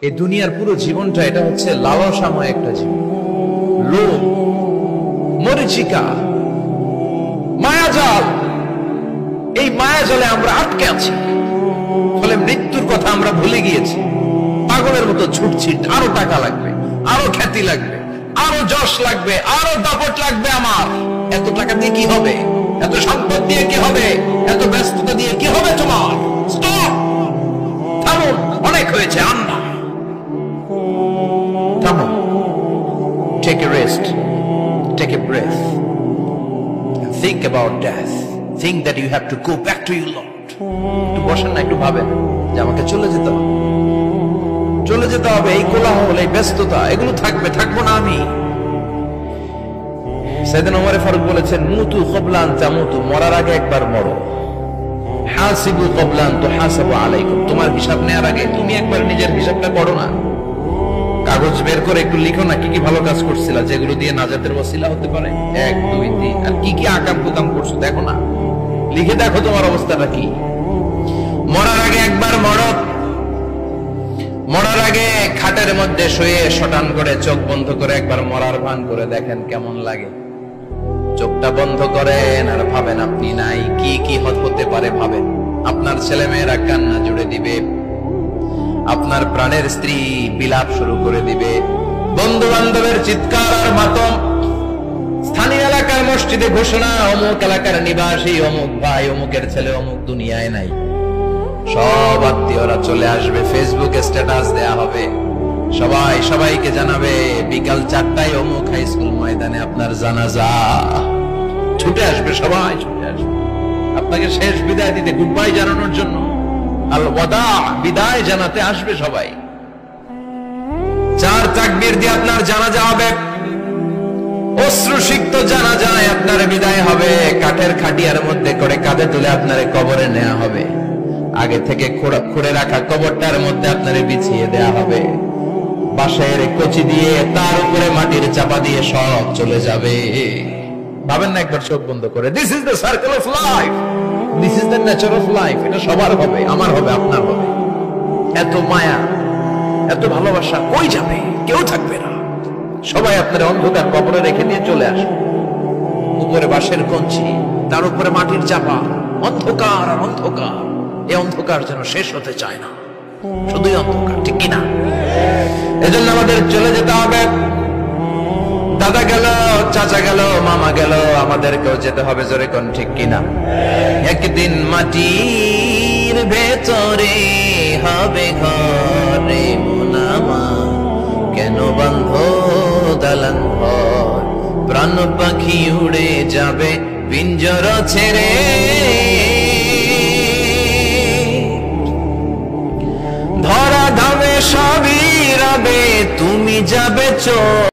এই দুনিয়ার পুরো জীবনটা এটা হচ্ছে লালসাময় একটা জীবন, লোভ, মরিচিকা, মায়াজাল। এই মায়াজালে আমরা আটকে আছি, ফলে মৃত্যুর কথা আমরা ভুলে গিয়েছি। পাগলের মতো ছুটছি, আরো টাকা লাগবে, আরো খ্যাতি লাগবে, আরো যশ লাগবে, আরো দাপট লাগবে। আমার এত টাকা দিয়ে কি হবে? এত সম্পদ দিয়ে কি হবে? এত ব্যস্ততা দিয়ে কি হবে? তোমার স্টপ, থামুন, অনেক হয়েছে, আন্না, থামুন, take a rest, take a breath, think about death, think that you have to go back to your Lord. একটু বসেন না, একটু ভাবেন যে আমাকে চলে যেতে হবে, চলে যেতে হবে। এই কোলাহল, এই ব্যস্ততা, এগুলো থাকবে, থাকবো না আমি। সাইয়েদনা ওমর ফারুক বলেছেন, মুতু ক্বাবলা আন তামুতু, মরার আগে একবার মরো। হাসিবু ক্বাবলা আন তুহাসাবু আলাইকুম, তোমার হিসাব নেওয়ার আগে তুমি একবার নিজের হিসাবটা করো না। কাগজ বের করে একটু লিখো না কি কি ভালো কাজ করছিলা, যেগুলো দিয়ে নাজাতের ওসিলা হতে পারে। 1 2 3, আর কি কি আকাম কুকাম করছো দেখো না, লিখে দেখো তোমার অবস্থাটা কি। মরার আগে একবার মরো। মরার আগে খাটের মধ্যে শুয়ে শটান করে চোখ বন্ধ করে একবার মরার ভান করে দেখেন কেমন লাগে। চোখটা বন্ধ করেন আর ভাবেন আপনি নাই, কি কি হতে পারে ভাবেন। আপনার ছেলে মেয়েরা কান্না জুড়ে দিবে, আপনার প্রাণের স্ত্রী বিলাপ শুরু করে দিবে, বন্ধু বান্ধবের চিৎকার আর মাতম, স্থানীয় এলাকার মসজিদে ঘোষণা, অমুক এলাকার নিবাসী অমুক ভাই, অমুকের ছেলে অমুক দুনিয়ায় নাই। সব আত্মীয়রা চলে আসবে, ফেসবুকে স্ট্যাটাস দেয়া হবে, সবাই সবাইকে জানাবে বিকাল 4টায় অমুক হাই স্কুল ময়দানে আপনার জানাজা। ছুটে আসবে, সবাই ছুটে আসবে আপনাকে শেষ বিদায় দিতে, গুড বাই জানানোর জন্য, আল ওয়াদা, বিদায় জানাতে আসবে সবাই। 4 তাকবীর দিয়ে আপনার জানাজা হবে, অশ্রুসিক্ত জানাজায় আপনার বিদায় হবে। কাঠের খাটিয়ার মধ্যে করে কাঁধে তুলে আপনার কবরে নেওয়া হবে। আগে থেকে খুঁড়ে রাখা কবরটার মধ্যে আপনার বিছিয়ে দেয়া হবে। বাঁশের কচি দিয়ে তার উপরে মাটির চাপা দিয়ে সব চলে যাবে। ভাবেন না একবার চোখ বন্ধ করে, this is the circle of life, this is the nature of life. এটা সবার হবে, আমার হবে, আপনার হবে। এত মায়া, এত ভালোবাসা কই যাবে? কেউ থাকবে না, সবাই আপনার অন্ধকার কবরে রেখে দিয়ে চলে আসবে। উপরে বাঁশের কঞ্চি, তার উপরে মাটির চাপা, অন্ধকার আর অন্ধকার। এই অন্ধকার যেন শেষ হতে চায় না, শুধুই অন্ধকার, ঠিক কিনা? এজন্য আমাদের চলে যেতে হবে। দাদা গেল, চাচা গেল, মামা গেল, আমাদেরকেও যেতে হবে, জোরে কোন ঠিক কিনা? একদিন মাটির ভেতরে হবে ঘরে মন আমার, কেন বন্ধ দালান ঘর, প্রাণ পাখি উড়ে যাবে পিঞ্জর ছেড়ে। ধরা ধামে সবই রবে, তুমি যাবে চোখ।